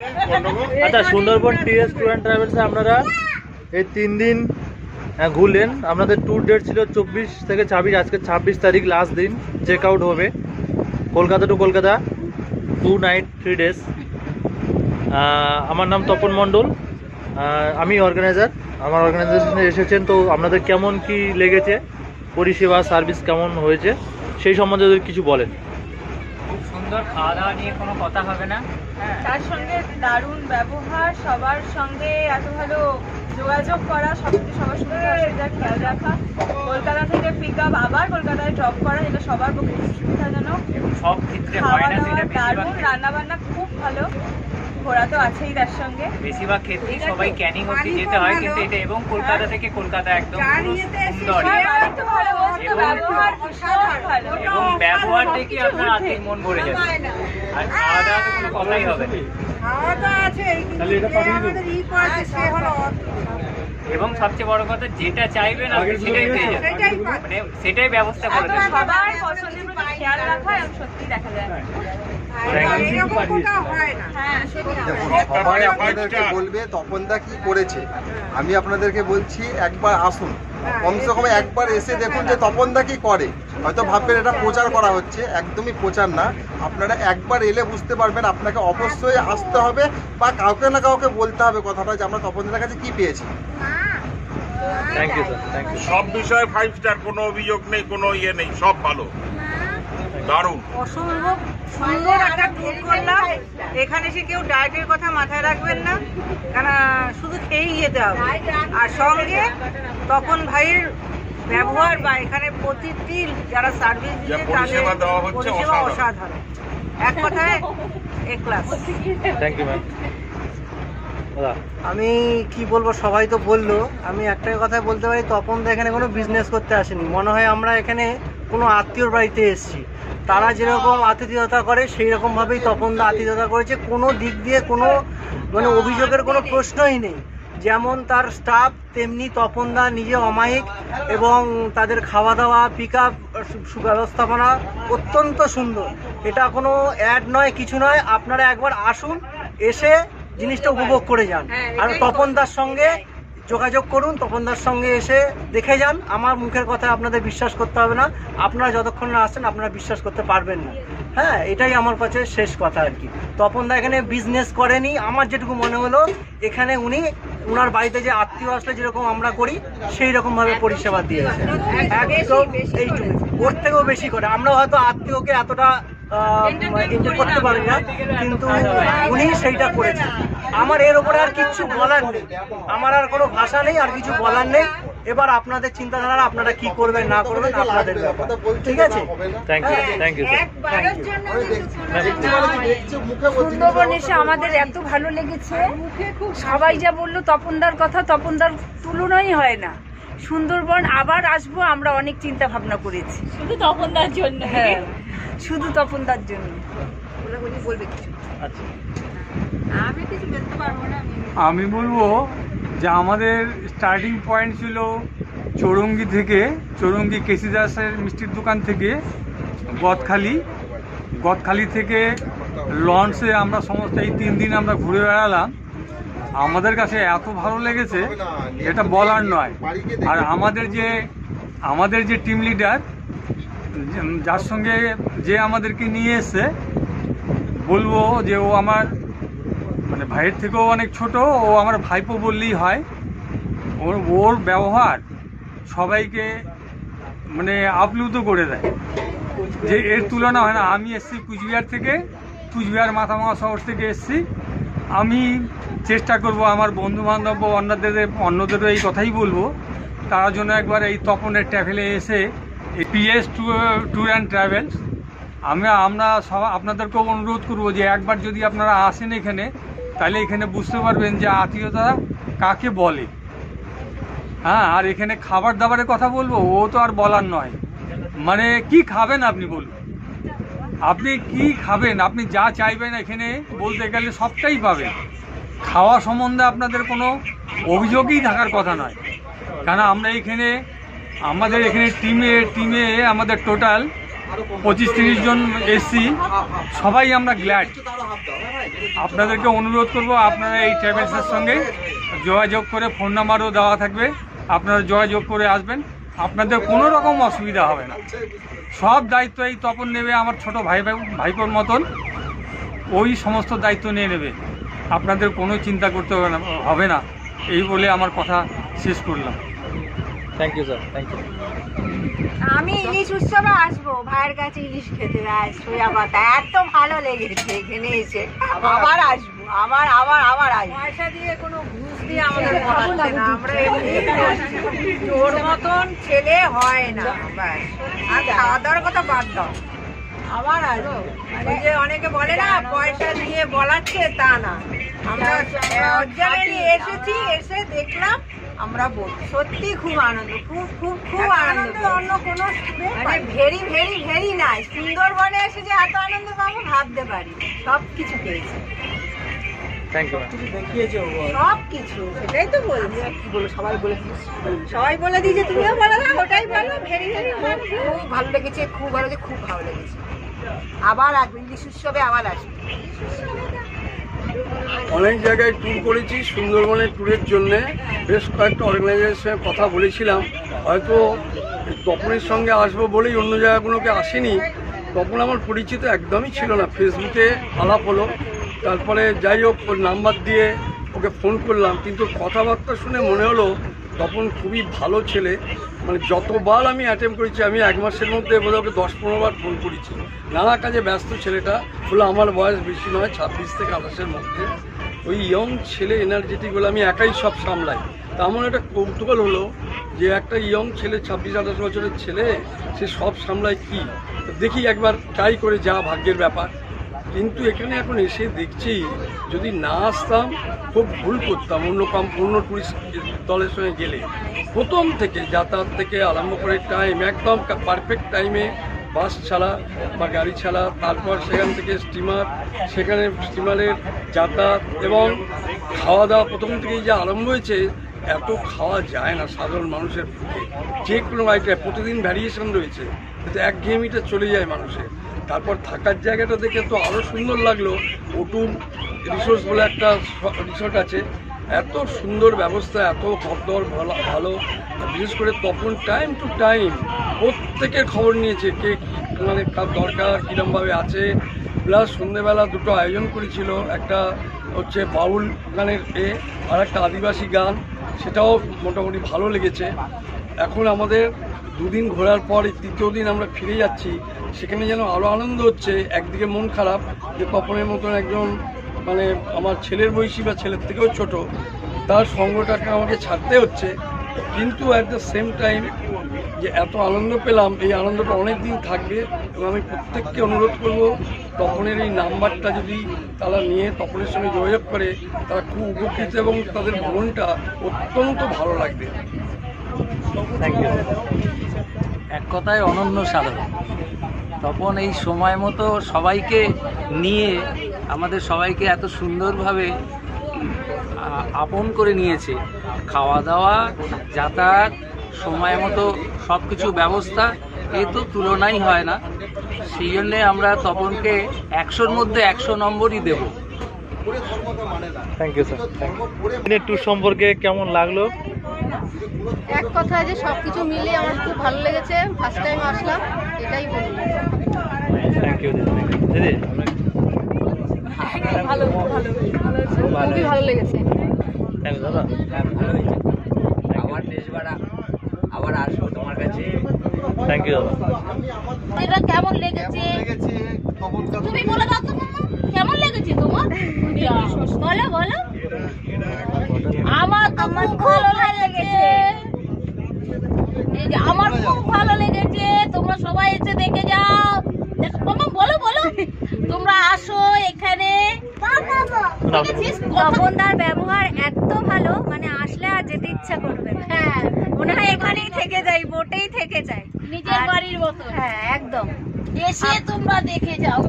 আচ্ছা, Sundarban T S tour and ট্রাভেলসে আপনারা এই 3 দিন ঘুরলেন। আপনাদের ট্যুর ডেট ছিল 24 থেকে 26, আজকে 26 তারিখ লাস্ট দিন, চেক আউট হবে। Kolkata to Kolkata 2 night 3 days. আমার নাম তপন মণ্ডল, আমি অর্গানাইজার। আমার অর্গানাইজেশনে এসেছেন, তো আপনাদের কেমন কি লেগেছে, পরিষেবা সার্ভিস কেমন হয়েছে সেই সম্বন্ধে যদি কিছু বলেন। খুব সুন্দর, খাওয়া দাওয়া নিয়ে কোনো কথা হবে না। তার সঙ্গে দারুণ ব্যবহার, সবার সঙ্গে এত ভালো যোগাযোগ করা, সবার সুবিধা অসুবিধা খেয়াল রাখা, কলকাতা থেকে পিক আপ আবার কলকাতায় ড্রপ করা, এটা সবার পক্ষে খুব সুবিধাজনক। সব ক্ষেত্রে খাওয়া দাওয়া দারুণ, রান্না বান্না খুব ভালো, ঘোরা তো আছেই তার সঙ্গে। বেশিরভাগ ক্ষেত্রেই সবাই ক্যানিং অবধি যেতে হয়, কিন্তু এটা এবং কলকাতা থেকে কলকাতা একদম সুন্দর, এবং ব্যবহার দেখে আপনার আর্থিক মন ভরে যাবে। আর খাওয়া দাওয়া তো কোনো কথাই হবে না। এবং সবচেয়ে বড় কথা, যেটা চাইবেন আপনি সেটাই পেয়ে যাবেন, মানে সেটাই ব্যবস্থা করে দেবেন। সবার পছন্দের প্রতি খেয়াল রাখা এবং সত্যি দেখা যায়। সবাই আপনাদেরকে বলবে তপনদা কি করেছে। আমি আপনাদেরকে বলছি একবার আসুন, কমসে কম একবার এসে দেখুন যে তপনদা কি করে। হয়তো ভাববেন এটা প্রচার করা হচ্ছে, একদমই প্রচার না। আপনারা একবার এলে বুঝতে পারবেন। আপনাকে অবশ্যই আসতে হবে বা কাউকে না কাউকে বলতে হবে কথাটা যে আমরা তপনদার কাছে কি পেয়েছি। Thank you sir, thank you. সব বিষয়ে 5 স্টার, কোনো অভিযোগ নেই, কোনো ইয়ে নেই, সব ভালো, দারুণ। অসম্ভব সুন্দর একটা ট্যুর করলাম। এখানে এসে কেউ ডায়েটের কথা মাথায় রাখবেন না, কেন শুধু খেয়েই যেতে হবে। আর সঙ্গে তপন ভাইয়ের ব্যবহার বা এখানে প্রতিটি যারা সার্ভিস দিচ্ছে তাদের পরিষেবা দেওয়া হচ্ছে পরিষেবা অসাধারণ। অসাধারণ, এক কথায় A class. Thank you ma'am. আমি কি বলবো, সবাই তো বললো, আমি একটাই কথা বলতে পারি, তপনদা এখানে কোনো বিজনেস করতে আসেনি। মনে হয় আমরা এখানে কোনো আত্মীয়র বাড়িতে এসেছি। তারা যেরকম আতিথেয়তা করে সেই রকমভাবেই তপনদা আতিথেয়তা করেছে। কোনো দিক দিয়ে কোনো মানে অভিযোগের কোনো প্রশ্নই নেই। যেমন তার স্টাফ, তেমনি তপনদা নিজে অমায়িক, এবং তাদের খাওয়া দাওয়া, পিক আপ সুব্যবস্থাপনা অত্যন্ত সুন্দর। এটা কোনো অ্যাড নয়, কিছু নয়। আপনারা একবার আসুন, এসে জিনিসটা উপভোগ করে যান। আর তপনদার সঙ্গে যোগাযোগ করুন, তপনদার সঙ্গে এসে দেখে যান। আমার মুখের কথা আপনাদের বিশ্বাস করতে হবে না। আপনারা যতক্ষণ না আসেন আপনারা বিশ্বাস করতে পারবেন না। হ্যাঁ, এটাই আমার কাছে শেষ কথা আর কি। তপনদা এখানে বিজনেস করেনি। আমার যেটুকু মনে হলো, এখানে উনি ওনার বাড়িতে যে আত্মীয় আসলে যেরকম আমরা করি সেই রকমভাবে পরিষেবা দিয়েছে। একদম এইটুকু, ওর থেকেও বেশি করে। আমরা হয়তো আত্মীয়কে এতটা এনজয় করতে পারি না, কিন্তু উনি সেইটা করেছেন। আমার এর উপরে আর কিছু বলার নেই, আমার আর কোনো ভাষা নেই, আর কিছু বলার নেই। এবার আপনাদের চিন্তাধারা, আপনারা কি করবেন না করবেন আপনাদের ব্যাপার। ঠিক আছে, thank you, thank you sir. Sundarban এসে আমাদের এত ভালো লেগেছে। সবাই যা বললো তপনদার কথা, তপনদার তুলনাই হয় না। সুন্দরবন আবার আসবো, আমরা অনেক চিন্তা ভাবনা করেছি শুধু তপনদার জন্য। হ্যাঁ, শুধু তপনদার জন্য। বলবে কিছু? আচ্ছা, আমি কিছু বলতে পারবো না। আমি বলবো যে আমাদের স্টার্টিং পয়েন্ট ছিল চৌরঙ্গি থেকে, চৌরঙ্গি কেসি দাসের মিষ্টির দোকান থেকে গদখালি থেকে লঞ্চে আমরা সমস্ত এই 3 দিন আমরা ঘুরে বেড়ালাম। আমাদের কাছে এত ভালো লেগেছে এটা বলার নয়। আর আমাদের যে টিম লিডার, যার সঙ্গে যে আমাদেরকে নিয়ে এসছে, বলবো যে ও আমার মানে ভাইয়ের থেকেও অনেক ছোট, ও আমার ভাইপো বললেই হয়। ওর ব্যবহার সবাইকে মানে আপ্লুত করে দেয়, যে এর তুলনা হয় না। আমি এসছি কুচবিহার থেকে, কুচবিহার মাথাভাঙা শহর থেকে এসছি। আমি চেষ্টা করব আমার বন্ধুবান্ধব অন্যদেরও এই কথাই বলবো, তারা জন্য একবার এই তপনের ট্রাভেলে এসে এই টিএস ট্যুর অ্যান্ড ট্রাভেলস, আমরা সব আপনাদেরকেও অনুরোধ করব যে একবার যদি আপনারা আসেন এখানে, তাহলে এখানে বুঝতে পারবেন যে আত্মীয়তা কাকে বলে। হ্যাঁ, আর এখানে খাবার দাবারের কথা বলবো, ও তো আর বলার নয়। মানে কি খাবেন আপনি বলুন, আপনি কি খাবেন, আপনি যা চাইবেন এখানে বলতে গেলে সবটাই পাবেন। খাওয়া সম্বন্ধে আপনাদের কোনো অভিযোগই থাকার কথা নয়। কারণ আমরা আমাদের এখানে টিমে আমাদের টোটাল 25-30 জন এসছি, সবাই আমরা গ্ল্যাড। আপনাদেরকে অনুরোধ করব, আপনারা এই ট্রাভেলসের সঙ্গে যোগাযোগ করে, ফোন নাম্বারও দেওয়া থাকবে, আপনারা যোগাযোগ করে আসবেন, আপনাদের কোনো রকম অসুবিধা হবে না। সব দায়িত্ব এই তপন নেবে, আমার ছোট ভাইপোর মতন ওই সমস্ত দায়িত্ব নিয়ে নেবে, আপনাদের কোনো চিন্তা করতে হবে না। এই বলে আমার কথা শেষ করলাম। Thank you sir, thank you. আমি ইলিশ উৎসবে আসবো, ভাইয়ের কাছে ইলিশ খেতে সোয়া পাতা এত ভালো লেগেছে, এখানে এসে আবার আসবো, আবার আবার আবার আসবো। পয়সা দিয়ে কোনো ঘুষ দিয়ে আমাদের পড়াচ্ছে না, আমরা তোর মতন ছেলে হয় না। ব্যাস, আর খাওয়া দাওয়ার কথা বাদ দাও, আবার আসবো। ওই যে অনেকে বলে না পয়সা দিয়ে বলাচ্ছে, তা না, আমরা অর্জনে এসেছি, এসে দেখলাম, আমরা বলি সত্যি খুব আনন্দ, খুব খুব খুব আনন্দ। অন্য কোনো মানে ভেরি ভেরি ভেরি নাই। সুন্দরবনে এসে যে এত আনন্দ পাবো ভাবতে পারি, সব কিছু পেয়েছি, থ্যাংক ইউ। সব কিছু, সেটাই তো বলছি। কি বলো, সবাই বলে দিয়েছে, তুমিও বলো না, ওটাই বলো। ভেরি ভেরি খুব ভালো লেগেছে, খুব ভালো লেগেছে, খুব ভালো লেগেছে। আবার আসবো, ইলিশ উৎসবে আবার আসবো। অনেক জায়গায় ট্যুর করেছি, সুন্দরবনের ট্যুরের জন্য বেশ কয়েকটা অর্গানাইজেশনের সঙ্গে কথা বলেছিলাম, হয়তো তপনের সঙ্গে আসবো বলেই অন্য জায়গাগুলোকে আসেনি। তপন আমার পরিচিত একদমই ছিল না, ফেসবুকে আলাপ হলো, তারপরে যাই হোক ওর নাম্বার দিয়ে ওকে ফোন করলাম, কিন্তু কথাবার্তা শুনে মনে হলো তপন খুবই ভালো ছেলে। মানে যতবার আমি অ্যাটেম্প করেছি, আমি 1 মাসের মধ্যে বোধহয় ওকে 10-15 বার ফোন করেছি। নানা কাজে ব্যস্ত ছেলেটা, বলে আমার বয়স বেশি নয়, 26 থেকে 28-এর মধ্যে। ওই ইয়ং ছেলে, এনার্জেটিক বলে আমি একাই সব সামলাই। তা আমার একটা কৌতূহল হলো যে একটা ইয়ং ছেলে, 26-28 বছরের ছেলে, সে সব সামলায় কি, দেখি একবার ট্রাই করে, যা ভাগ্যের ব্যাপার। কিন্তু এখানে এখন এসে দেখছি, যদি না আসতাম খুব ভুল করতাম। অন্য টুরিস্ট দলের সঙ্গে গেলে প্রথম থেকে যাতায়াত থেকে আরম্ভ করে টাইম, একদম পারফেক্ট টাইমে বাস ছাড়া বা গাড়ি ছাড়া, তারপর সেখান থেকে স্টিমার, সেখানে স্টিমারের যাতায়াত এবং খাওয়া দাওয়া প্রথম থেকেই যা আরম্ভ হয়েছে, এত খাওয়া যায় না সাধারণ মানুষের পক্ষে। যে কোনো আইটেম প্রতিদিন ভ্যারিয়েশন রয়েছে, কিন্তু একঘেয়েমিটা চলে যায় মানুষের। তারপর থাকার জায়গাটা দেখে তো আরও সুন্দর লাগলো। ওটুন রিসোর্স বলে একটা রিসোর্ট আছে, এত সুন্দর ব্যবস্থা, এত খাদ্যর ভালো। বিশেষ করে তখন টাইম টু টাইম প্রত্যেকের খবর নিয়েছে, কে মানে কার দরকার, কীরমভাবে আছে। প্লাস সন্ধ্যেবেলা দুটো আয়োজন করেছিল, একটা হচ্ছে বাউল গানের আর একটা আদিবাসী গান, সেটাও মোটামুটি ভালো লেগেছে। এখন আমাদের 2 দিন ঘোরার পর এই 3য় দিন আমরা ফিরে যাচ্ছি, সেখানে যেন আরও আনন্দ হচ্ছে। একদিকে মন খারাপ যে তপনের মতন একজন, মানে আমার ছেলের বয়সী বা ছেলের থেকেও ছোট, তার সঙ্গটাকে আমাকে ছাড়তে হচ্ছে, কিন্তু অ্যাট দ্য সেম টাইম যে এত আনন্দ পেলাম, এই আনন্দটা অনেক দিন থাকবে। এবং আমি প্রত্যেককে অনুরোধ করব, তপনের এই নাম্বারটা যদি তারা নিয়ে তপনের সঙ্গে যোগাযোগ করে, তারা খুব উপকৃত এবং তাদের ভ্রমণটা অত্যন্ত ভালো লাগবে। Thank you. এক কথায় অনন্য সাধারণ। তপন এই সময় মতো সবাইকে নিয়ে আমাদের সবাইকে এত সুন্দরভাবে আপন করে নিয়েছে। খাওয়া দাওয়া, যাতায়াত, সময় মতো সব কিছু ব্যবস্থা, এ তো তুলনাই হয় না। সেই জন্যে আমরা তপনকে 100-র মধ্যে 100 নম্বরই দেব। Thank you sir, thank you. Tour সম্পর্কে কেমন লাগলো? এক কথায় যে সব কিছু মিলিয়ে আমার খুব ভালো লেগেছে, ফার্স্ট টাইম আসলাম, এটাই বলি। থ্যাংক ইউ দিদি। দিদি ভালো খুবই ভালো লেগেছে। থ্যাংক ইউ দাদা। আবার দেশবাড়া আবার আসবো তোমার কাছে। থ্যাংক ইউ দাদা। এটা কেমন লেগেছে তুমি বলে দাও তো, কেমন লেগেছে তোমার? বলো বলো। আমার খুব ভালো লেগেছে, আমার খুব ভালো লেগেছে। তোমরা সবাই এসে দেখে যাও। বলো বলো, তোমরা আসো এখানে। তপনদার ব্যবহার এত ভালো, মানে আসলে আর যেতে ইচ্ছা করবে না। হ্যাঁ, মনে হয় এখানেই থেকে যাই, বোটেই থেকে যাই, নিজের বাড়ির মতো। হ্যাঁ একদম। এসে তোমরা দেখে যাও।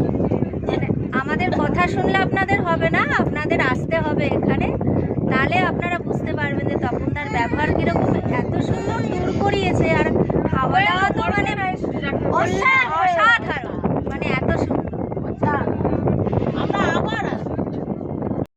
আমাদের কথা শুনলে আপনাদের হবে না, আপনাদের